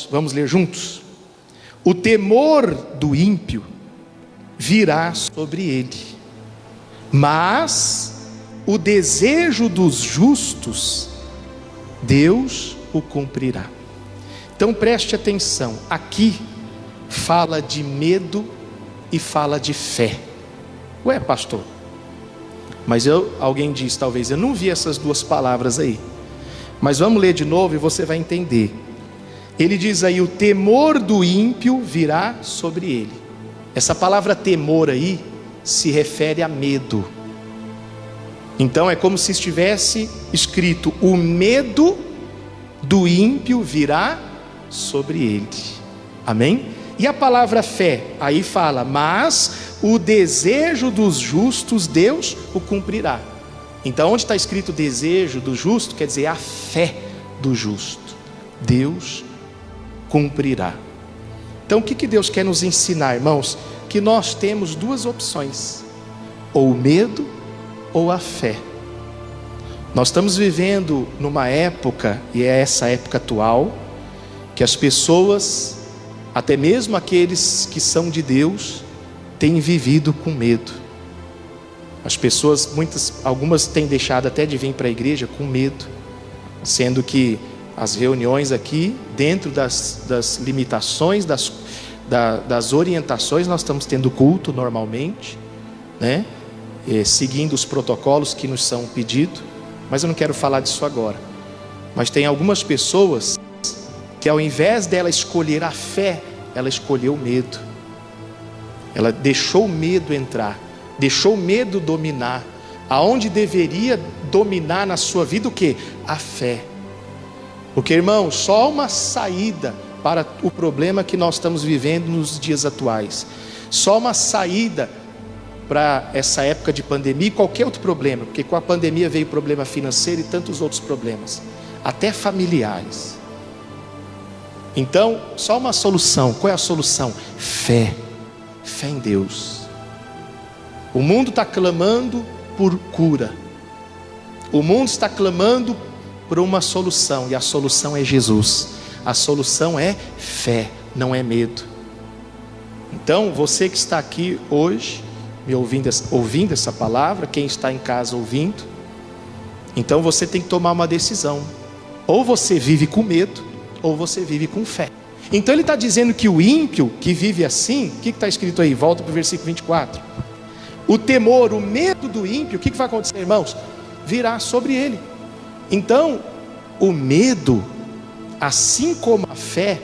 irmãos? Vamos ler juntos? O temor do ímpio virá sobre ele, mas o desejo dos justos, Deus o cumprirá. Então preste atenção, aqui fala de medo e fala de fé. Ué, pastor, mas alguém diz, talvez, eu não vi essas duas palavras aí. Mas vamos ler de novo e você vai entender. Ele diz aí, o temor do ímpio virá sobre ele. Essa palavra temor aí se refere a medo. Então é como se estivesse escrito, o medo do ímpio virá sobre ele. Amém? E a palavra fé, aí fala, mas o desejo dos justos, Deus o cumprirá. Então onde está escrito desejo do justo, quer dizer a fé do justo, Deus cumprirá. Então o que Deus quer nos ensinar, irmãos? Que nós temos duas opções, ou o medo ou a fé. Nós estamos vivendo numa época, e é essa época atual, que as pessoas, até mesmo aqueles que são de Deus, têm vivido com medo. As pessoas, algumas têm deixado até de vir para a igreja com medo, sendo que as reuniões aqui, dentro das limitações, das orientações, nós estamos tendo culto normalmente, né? Seguindo os protocolos que nos são pedidos, mas eu não quero falar disso agora. Mas tem algumas pessoas que ao invés dela escolher a fé, ela escolheu o medo. Ela deixou o medo entrar, deixou o medo dominar. Aonde deveria dominar na sua vida o quê? A fé. Porque, irmão, só uma saída para o problema que nós estamos vivendo nos dias atuais. Só uma saída para essa época de pandemia e qualquer outro problema, porque com a pandemia veio problema financeiro e tantos outros problemas, até familiares. Então, só uma solução. Qual é a solução? Fé. Fé em Deus. O mundo está clamando por cura. O mundo está clamando por uma solução, e a solução é Jesus. A solução é fé, não é medo. Então, você que está aqui hoje, me ouvindo essa palavra, quem está em casa ouvindo, então você tem que tomar uma decisão. Ou você vive com medo, ou você vive com fé. Então ele está dizendo que o ímpio que vive assim, o que está escrito aí? Volta para o versículo 24. O temor, o medo do ímpio, o que vai acontecer, irmãos? Virá sobre ele. Então, o medo, assim como a fé,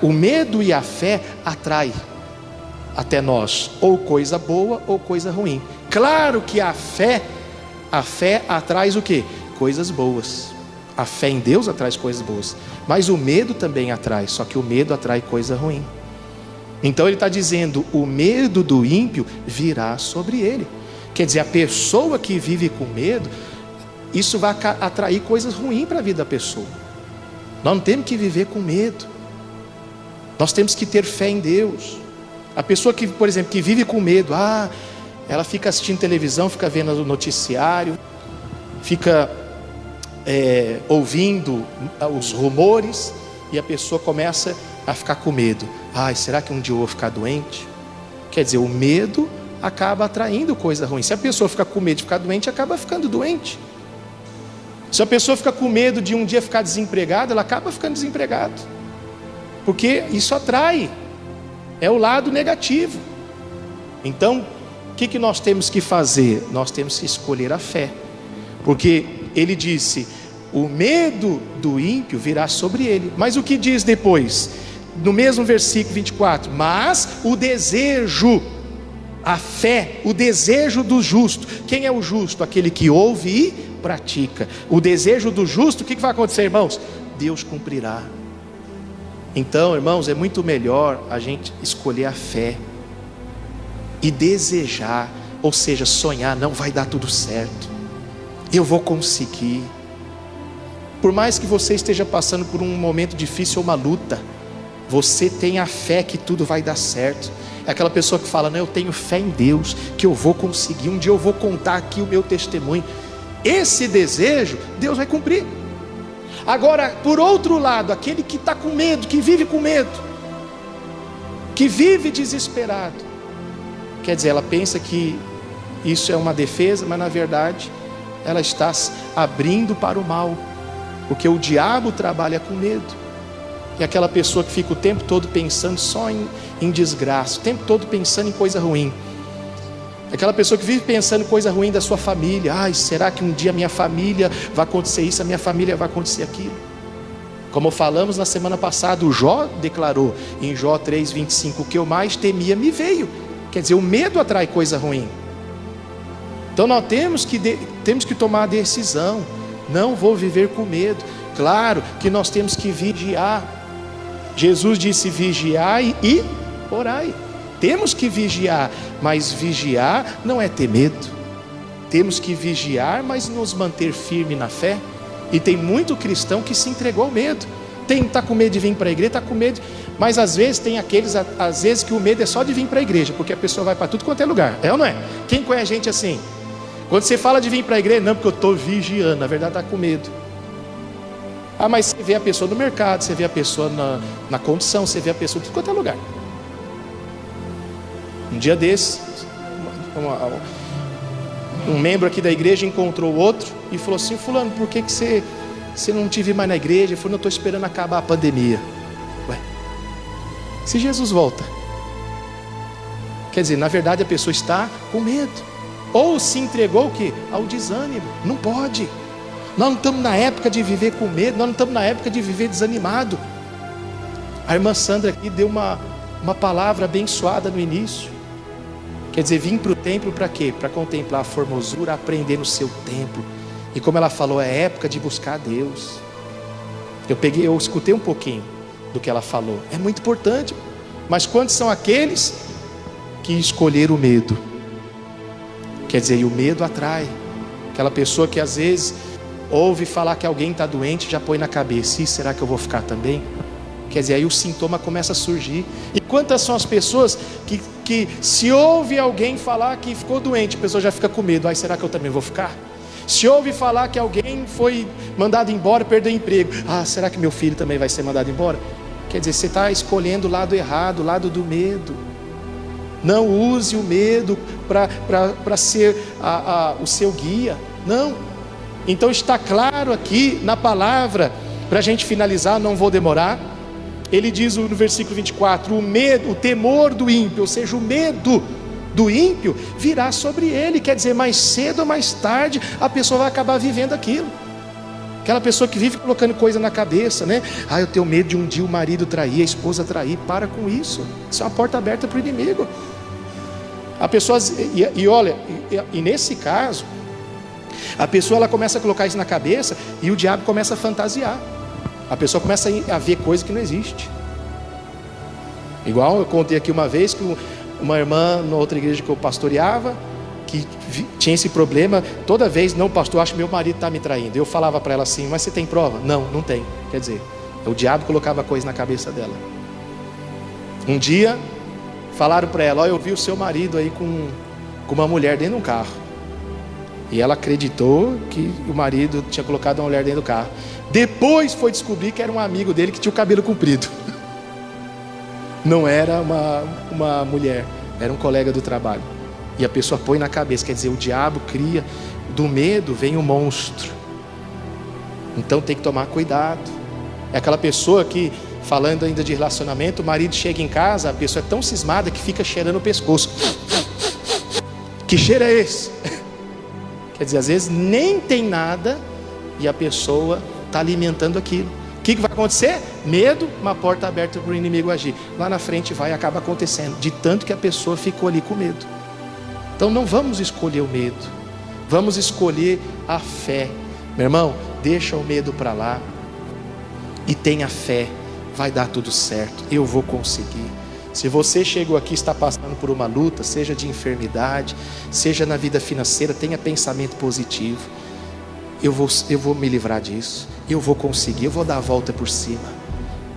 o medo e a fé atrai até nós ou coisa boa ou coisa ruim. Claro que a fé atrai o quê? Coisas boas. A fé em Deus atrai coisas boas, mas o medo também atrai, só que o medo atrai coisa ruim. Então ele está dizendo, o medo do ímpio virá sobre ele. Quer dizer, a pessoa que vive com medo, isso vai atrair coisas ruins para a vida da pessoa. Nós não temos que viver com medo, nós temos que ter fé em Deus. A pessoa que, por exemplo, que vive com medo, ela fica assistindo televisão, fica vendo o noticiário, fica ouvindo os rumores, e a pessoa começa a ficar com medo. Será que um dia eu vou ficar doente? Quer dizer, o medo acaba atraindo coisa ruim. Se a pessoa fica com medo de ficar doente, acaba ficando doente. Se a pessoa fica com medo de um dia ficar desempregada, ela acaba ficando desempregada, porque isso atrai, é o lado negativo. Então, o que nós temos que fazer? Nós temos que escolher a fé, porque ele disse, o medo do ímpio virá sobre ele. Mas o que diz depois? No mesmo versículo 24, mas o desejo, a fé, o desejo do justo. Quem é o justo? Aquele que ouve e pratica. O desejo do justo, o que vai acontecer, irmãos? Deus cumprirá. Então, irmãos, é muito melhor a gente escolher a fé e desejar, ou seja, sonhar, não vai dar tudo certo, eu vou conseguir. Por mais que você esteja passando por um momento difícil ou uma luta, você tem a fé que tudo vai dar certo. É aquela pessoa que fala, não, eu tenho fé em Deus, que eu vou conseguir, um dia eu vou contar aqui o meu testemunho. Esse desejo, Deus vai cumprir. Agora, por outro lado, aquele que está com medo, que vive com medo, que vive desesperado, quer dizer, ela pensa que isso é uma defesa, mas na verdade ela está abrindo para o mal, porque o diabo trabalha com medo. E aquela pessoa que fica o tempo todo pensando só em desgraça, o tempo todo pensando em coisa ruim, aquela pessoa que vive pensando coisa ruim da sua família. Ai, será que um dia a minha família vai acontecer isso, a minha família vai acontecer aquilo? Como falamos na semana passada, o Jó declarou em Jó 3,25: o que eu mais temia me veio. Quer dizer, o medo atrai coisa ruim. Então nós temos que tomar a decisão. Não vou viver com medo. Claro que nós temos que vigiar. Jesus disse: vigiai e orai. Temos que vigiar, mas vigiar não é ter medo. Temos que vigiar, mas nos manter firme na fé. E tem muito cristão que se entregou ao medo. Está com medo de vir para a igreja, está com medo. Mas às vezes tem aqueles, às vezes que o medo é só de vir para a igreja, porque a pessoa vai para tudo quanto é lugar. É ou não é? Quem conhece gente assim? Quando você fala de vir para a igreja, não, porque eu estou vigiando, na verdade está com medo. Ah, mas você vê a pessoa no mercado, você vê a pessoa na condição, você vê a pessoa em tudo quanto é lugar. Um dia desses, um membro aqui da igreja encontrou outro e falou assim: fulano, por que você não te viu mais na igreja? Ele falou: não, estou esperando acabar a pandemia. Ué, se Jesus volta, quer dizer, na verdade a pessoa está com medo, ou se entregou o quê? Ao desânimo. Não pode. Nós não estamos na época de viver com medo, nós não estamos na época de viver desanimado. A irmã Sandra aqui deu uma palavra abençoada no início. Quer dizer, vim para o templo para quê? Para contemplar a formosura, aprender no seu templo. E como ela falou, é época de buscar a Deus. Eu escutei um pouquinho do que ela falou. É muito importante. Mas quantos são aqueles que escolheram o medo? Quer dizer, e o medo atrai. Aquela pessoa que às vezes ouve falar que alguém está doente, já põe na cabeça: e será que eu vou ficar também? Quer dizer, aí o sintoma começa a surgir. E quantas são as pessoas que se ouve alguém falar que ficou doente, a pessoa já fica com medo: ai, será que eu também vou ficar? Se ouve falar que alguém foi mandado embora, perdeu o emprego: ah, será que meu filho também vai ser mandado embora? Quer dizer, você está escolhendo o lado errado, o lado do medo. Não use o medo para ser o seu guia. Não. Então está claro aqui na palavra, para a gente finalizar, não vou demorar. Ele diz no versículo 24: o medo, o temor do ímpio, ou seja, o medo do ímpio virá sobre ele. Quer dizer, mais cedo ou mais tarde a pessoa vai acabar vivendo aquilo. Aquela pessoa que vive colocando coisa na cabeça, né? Ah, eu tenho medo de um dia o marido trair, a esposa trair. Para com isso. Isso é uma porta aberta para o inimigo. A pessoa, olha, nesse caso, a pessoa ela começa a colocar isso na cabeça e o diabo começa a fantasiar. A pessoa começa a ver coisa que não existe. Igual eu contei aqui uma vez que uma irmã na outra igreja que eu pastoreava, que tinha esse problema, toda vez: não, pastor, acho que meu marido está me traindo. Eu falava para ela assim: mas você tem prova? Não tem. Quer dizer, o diabo colocava coisa na cabeça dela. Um dia falaram para ela: ó, eu vi o seu marido aí com uma mulher dentro de um carro. E ela acreditou que o marido tinha colocado uma mulher dentro do carro. Depois foi descobrir que era um amigo dele que tinha o cabelo comprido. Não era uma mulher, era um colega do trabalho. E a pessoa põe na cabeça, quer dizer, o diabo cria, do medo vem o monstro. Então tem que tomar cuidado. É aquela pessoa que, falando ainda de relacionamento, o marido chega em casa, a pessoa é tão cismada que fica cheirando o pescoço. Que cheiro é esse? Quer dizer, às vezes nem tem nada e a pessoa está alimentando aquilo. O que vai acontecer? Medo, uma porta aberta para o inimigo agir. Lá na frente vai e acaba acontecendo, de tanto que a pessoa ficou ali com medo. Então não vamos escolher o medo, vamos escolher a fé. Meu irmão, deixa o medo para lá e tenha fé. Vai dar tudo certo, eu vou conseguir. Se você chegou aqui e está passando por uma luta, seja de enfermidade, seja na vida financeira, tenha pensamento positivo. Eu vou me livrar disso, eu vou conseguir, eu vou dar a volta por cima,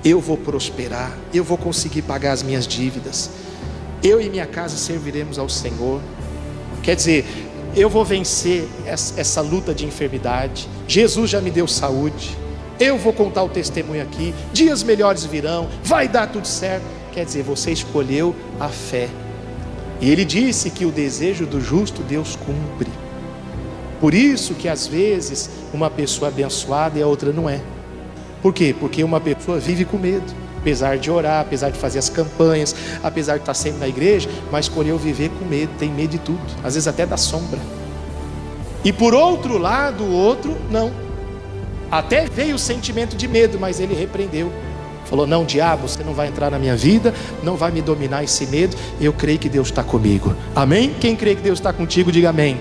eu vou prosperar, eu vou conseguir pagar as minhas dívidas, eu e minha casa serviremos ao Senhor. Quer dizer, eu vou vencer essa luta de enfermidade. Jesus já me deu saúde, eu vou contar o testemunho aqui, dias melhores virão, vai dar tudo certo. Quer dizer, você escolheu a fé. E ele disse que o desejo do justo Deus cumpre. Por isso que às vezes uma pessoa é abençoada e a outra não é. Por quê? Porque uma pessoa vive com medo, apesar de orar, apesar de fazer as campanhas, apesar de estar sempre na igreja, mas escolheu viver com medo, tem medo de tudo, às vezes até da sombra. E por outro lado, o outro não. Até veio o sentimento de medo, mas ele repreendeu. Falou, não, diabo, você não vai entrar na minha vida, não vai me dominar esse medo, eu creio que Deus está comigo. Amém? Quem crê que Deus está contigo, diga amém.